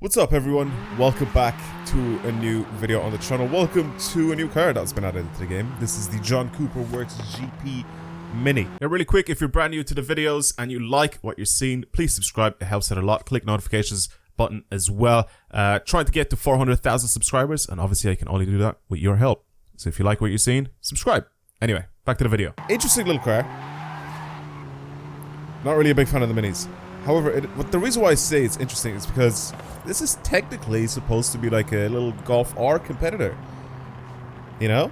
What's up everyone, welcome back to a new video on the channel. Welcome to a new car that's been added into the game. This is the John Cooper Works GP Mini. Now really quick, if you're brand new to the videos and you like what you're seeing, please subscribe, it helps out a lot. Click notifications button as well. Trying to get to 400,000 subscribers, and obviously I can only do that with your help. So if you like what you're seeing, subscribe. Anyway, back to the video. Interesting little car. Not really a big fan of the minis. However, but the reason why I say it's interesting is because this is technically supposed to be like a little Golf R competitor. You know?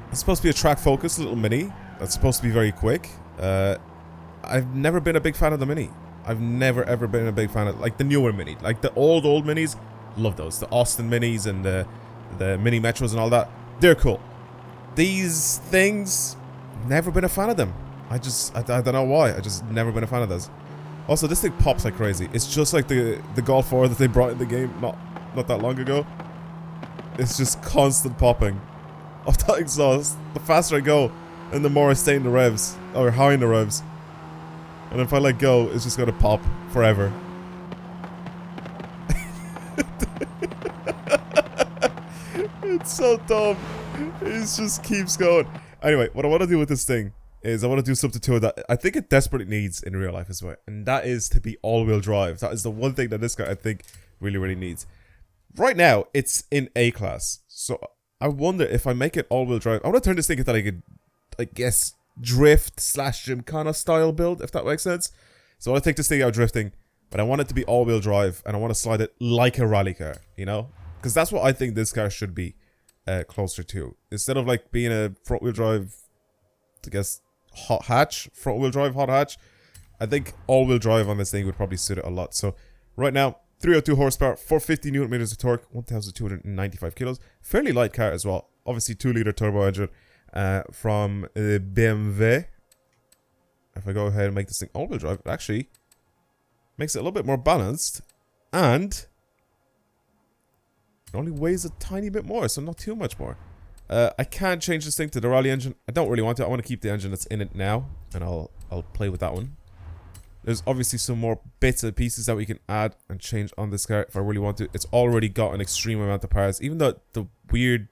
It's supposed to be a track-focused little mini that's supposed to be very quick. I've never been a big fan of the mini. I've never ever been a big fan of like the newer mini. Like the old minis, love those. The Austin minis and the mini Metros and all that. They're cool. These things, never been a fan of them. I don't know why. I just never been a fan of those. Also, this thing pops like crazy. It's just like the Golf R that they brought in the game not that long ago. It's just constant popping of that exhaust. The faster I go, and the more I stay in the revs, or high in the revs. And if I let go, it's just gonna pop forever. It's so dumb. It just keeps going. Anyway, what I want to do with this thing is I want to do something to it that I think it desperately needs in real life as well. And that is to be all-wheel drive. That is the one thing that this guy I think really needs. Right now, it's in A class. So I wonder if I make it all-wheel drive. I want to turn this thing into like a, I guess, drift / gymkhana style build, if that makes sense. So I want to take this thing out drifting, but I want it to be all-wheel drive, and I want to slide it like a rally car, you know? Because that's what I think this car should be closer to. Instead of like being a front-wheel drive, I guess, hot hatch, front wheel drive, hot hatch. I think all wheel drive on this thing would probably suit it a lot. So right now, 302 horsepower, 450 newton meters of torque, 1,295 kilos. Fairly light car as well. Obviously 2-liter turbo engine from BMW. If I go ahead and make this thing all wheel drive, it actually makes it a little bit more balanced, and it only weighs a tiny bit more, so not too much more. I can change this thing to the rally engine. I don't really want to. I want to keep the engine that's in it now, and I'll play with that one. There's obviously some more bits and pieces that we can add and change on this car if I really want to. It's already got an extreme amount of parts. Even the weird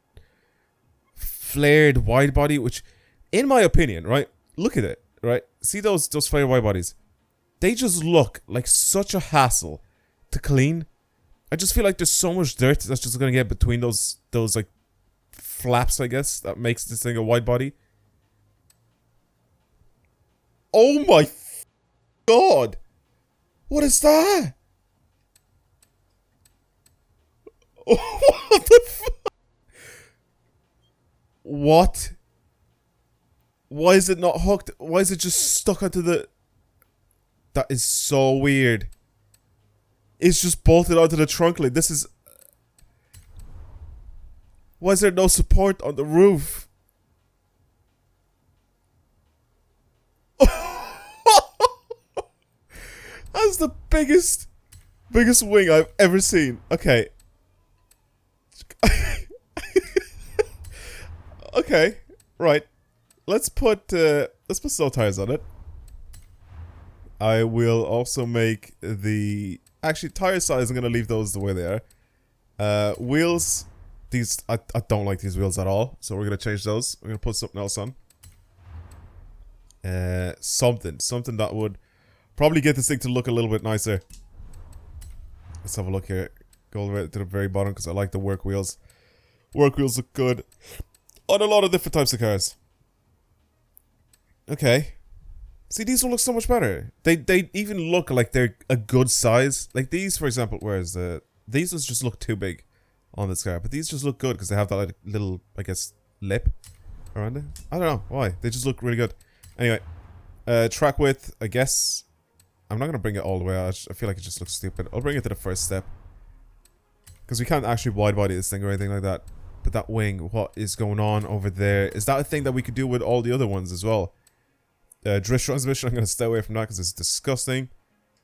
flared wide body, which, in my opinion, right? Look at it, right? See those flared wide bodies? They just look like such a hassle to clean. I just feel like there's so much dirt that's just gonna get between those like flaps, I guess, that makes this thing a wide body. Oh my god! What is that? What the fuck? What? Why is it not hooked? Why is it just stuck onto the... That is so weird. It's just bolted onto the trunk lid. This is... Why is there no support on the roof? That's the biggest wing I've ever seen. Okay. Okay, right. Let's put slow tires on it. I will also make the... Actually, tire size, I'm gonna leave those the way they are. Wheels... These, I don't like these wheels at all, so we're going to change those. We're going to put something else on. Something that would probably get this thing to look a little bit nicer. Let's have a look here. Go all the way to the very bottom, because I like the work wheels. Work wheels look good on a lot of different types of cars. Okay. See, these will look so much better. They even look like they're a good size. Like these, for example, whereas these ones just look too big on this car, but these just look good because they have that like, little, I guess, lip around it. I don't know why. They just look really good. Anyway, track width, I guess. I'm not going to bring it all the way out. I feel like it just looks stupid. I'll bring it to the first step, because we can't actually wide body this thing or anything like that. But that wing, what is going on over there? Is that a thing that we could do with all the other ones as well? Drift transmission, I'm going to stay away from that because it's disgusting.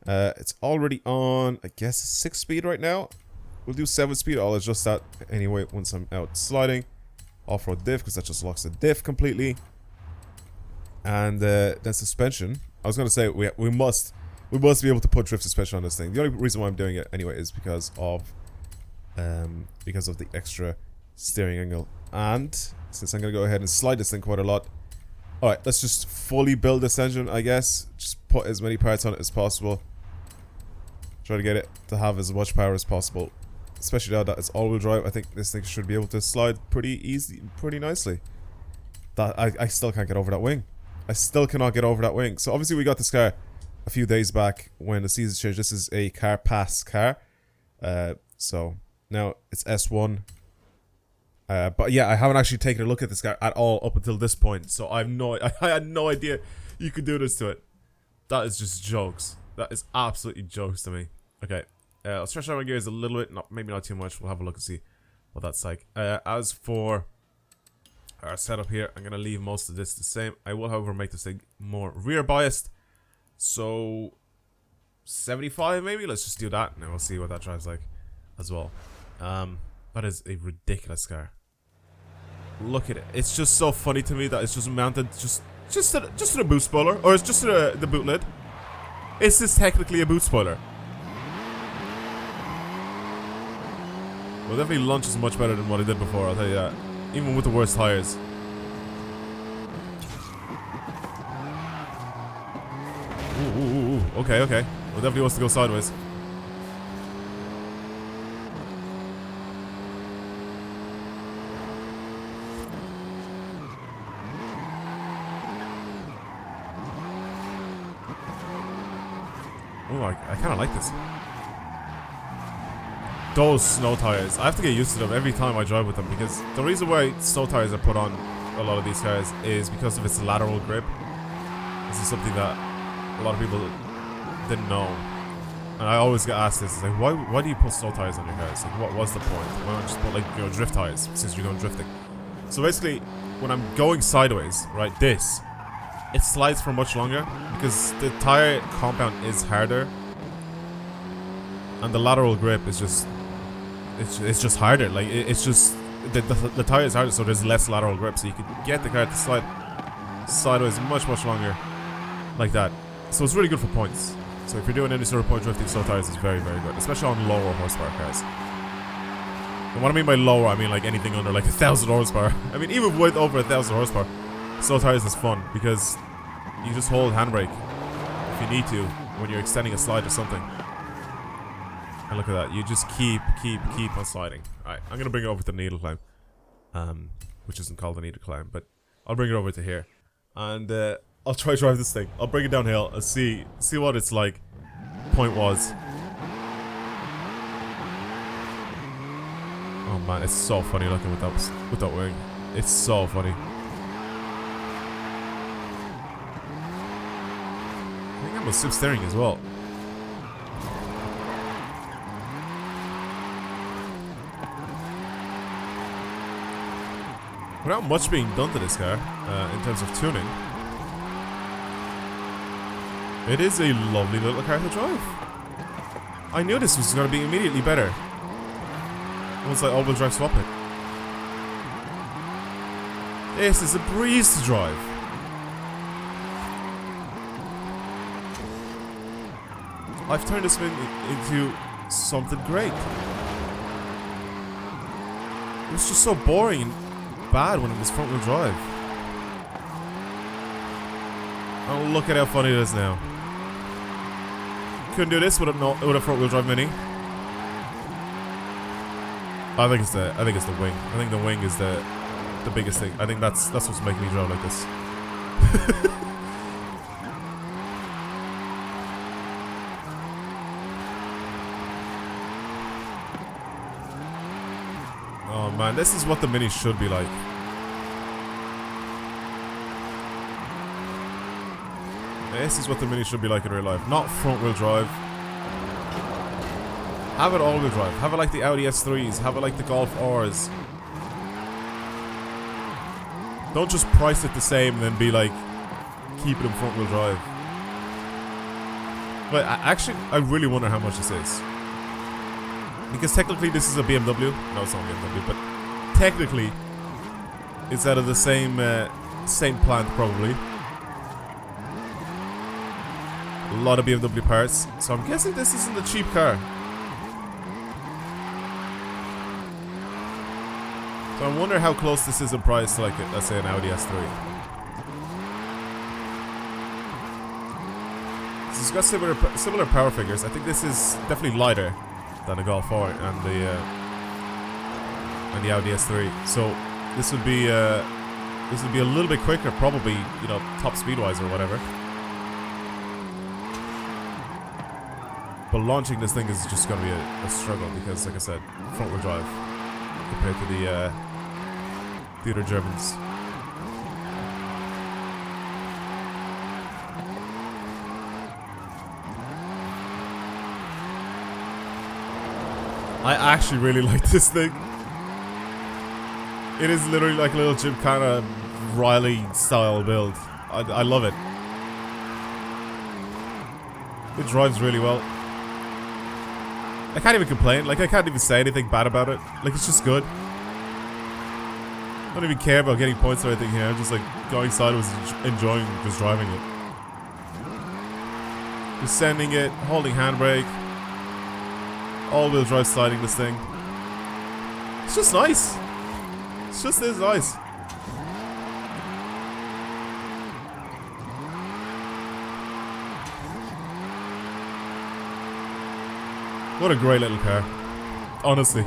It's already on, I guess, 6 speed right now. We'll do 7 speed. I'll adjust that anyway once I'm out sliding. Off-road diff, because that just locks the diff completely. And then suspension. I was going to say, we must we must be able to put drift suspension on this thing. The only reason why I'm doing it anyway is because of the extra steering angle. And since I'm gonna go ahead and slide this thing quite a lot, alright, let's just fully build this engine, I guess. Just put as many parts on it as possible. Try to get it to have as much power as possible. Especially now that it's all-wheel drive, I think this thing should be able to slide pretty easy, pretty nicely. That I still can't get over that wing. I still cannot get over that wing. So obviously we got this car a few days back when the season changed. This is a car pass car. So now it's S1. But yeah, I haven't actually taken a look at this car at all up until this point. So I had no idea you could do this to it. That is just jokes. That is absolutely jokes to me. Okay, I'll stretch out my gears a little bit. Maybe not too much. We'll have a look and see what that's like. As for our setup here, I'm gonna leave most of this the same. I will, however, make this thing more rear biased. So 75 maybe. Let's just do that, and we'll see what that drives like as well. That is a ridiculous car. Look at it. It's just so funny to me that it's just mounted just to the boot spoiler, or it's just to the boot lid. Is this technically a boot spoiler? Well, definitely launches much better than what it did before, I'll tell you that. Even with the worst tires. Ooh. Okay. Well, definitely wants to go sideways. Oh, I kind of like this. Those snow tires, I have to get used to them every time I drive with them, because the reason why snow tires are put on a lot of these cars is because of its lateral grip. This is something that a lot of people didn't know, and I always get asked this. It's like, why do you put snow tires on your cars? Like, what was the point? Why don't you just put, like, you know, drift tires, since you're going drifting? So basically, when I'm going sideways, right, it slides for much longer because the tire compound is harder, and the lateral grip is just it's just harder. Like, it's just the tire is harder, so there's less lateral grip, so you can get the car to slide sideways much longer like that. So it's really good for points. So if you're doing any sort of point drifting, snow tires is very good, especially on lower horsepower cars. And what I mean by lower, I mean like anything under like 1,000 horsepower. I mean, even with over 1,000 horsepower, snow tires is fun because you just hold handbrake if you need to when you're extending a slide or something. And look at that, you just keep on sliding. Alright, I'm gonna bring it over to the needle climb, which isn't called a needle climb, but I'll bring it over to here, and I'll try to drive this thing. I'll bring it downhill and see what it's like. Point was, oh man, it's so funny looking with that wing. It's so funny. I think I'm a slip steering as well. Without much being done to this car, in terms of tuning, it is a lovely little car to drive. I knew this was going to be immediately better once I all-wheel drive swap it. This is a breeze to drive. I've turned this thing into something great. It was just so boring and bad when it was front-wheel drive. Oh, look at how funny it is now. Couldn't do this with a front-wheel drive Mini. I think it's the wing. I think the wing is the biggest thing. I think that's what's making me drive like this. Oh man, this is what the Mini should be like. This is what the Mini should be like in real life. Not front-wheel drive. Have it all-wheel drive. Have it like the Audi S3s. Have it like the Golf Rs. Don't just price it the same and then be like, keep it in front-wheel drive. But actually, I really wonder how much this is. Because technically this is a BMW. No, it's not a BMW, but technically it's out of the same plant probably. A lot of BMW parts. So I'm guessing this isn't a cheap car. So I wonder how close this is in price to, like, let's say, an Audi S3. So it's got similar power figures. I think this is definitely lighter than the Golf 4 and the Audi S3. So this would be a little bit quicker, probably, you know, top speed wise or whatever. But launching this thing is just gonna be a struggle because, like I said, front wheel drive compared to the other Germans. I actually really like this thing. It is literally like a little Gymkhana Riley style build. I love it. It drives really well. I can't even complain. Like, I can't even say anything bad about it. Like, it's just good. I don't even care about getting points or anything here. I'm just like going sideways, enjoying just driving it. Descending it, holding handbrake. All-wheel drive sliding this thing. It's just nice. It's just is nice. What a great little car. Honestly.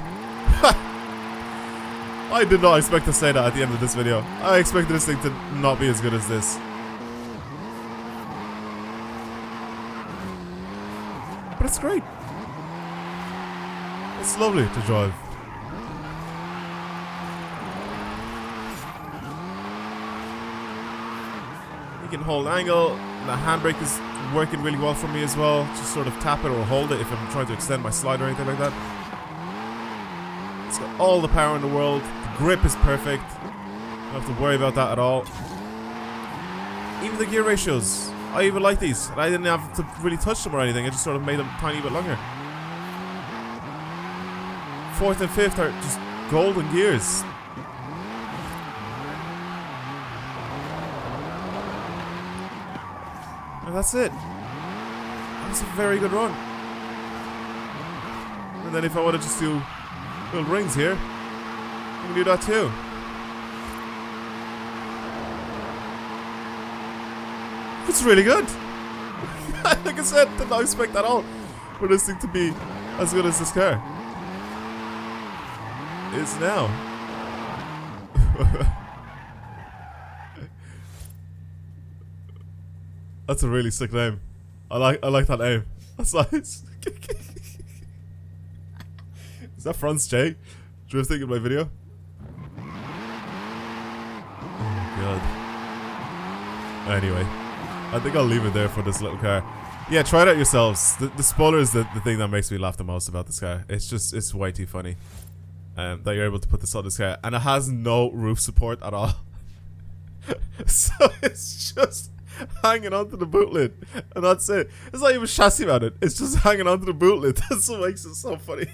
I did not expect to say that at the end of this video. I expected this thing to not be as good as this. But it's great. It's lovely to drive. You can hold angle. The handbrake is working really well for me as well. Just sort of tap it or hold it if I'm trying to extend my slide or anything like that. It's got all the power in the world. The grip is perfect. Don't have to worry about that at all. Even the gear ratios. I even like these. And I didn't have to really touch them or anything. I just sort of made them a tiny bit longer. 4th and 5th are just golden gears. And that's it. That's a very good run. And then if I want to just do little rings here, I can do that too. It's really good. Like I said, did not expect at all for this thing to be as good as this car is now. That's a really sick name. I like that name. That's nice. Is that Franz J drifting in my video? Oh god. Anyway, I think I'll leave it there for this little car. Yeah, try it out yourselves. The spoiler is the thing that makes me laugh the most about this car. It's way too funny. That you're able to put this on this car, and it has no roof support at all. So it's just hanging onto the boot lid, and that's it. It's not even chassis mounted. It's just hanging onto the boot lid. That's what makes it so funny.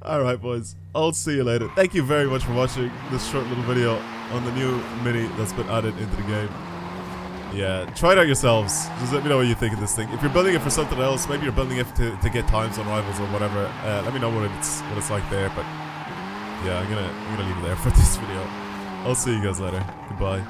Alright boys, I'll see you later. Thank you very much for watching this short little video on the new Mini that's been added into the game. Yeah, try it out yourselves. Just let me know what you think of this thing. If you're building it for something else, maybe you're building it to get times on Rivals or whatever, let me know what it's like there. But yeah, I'm gonna leave it there for this video. I'll see you guys later. Goodbye.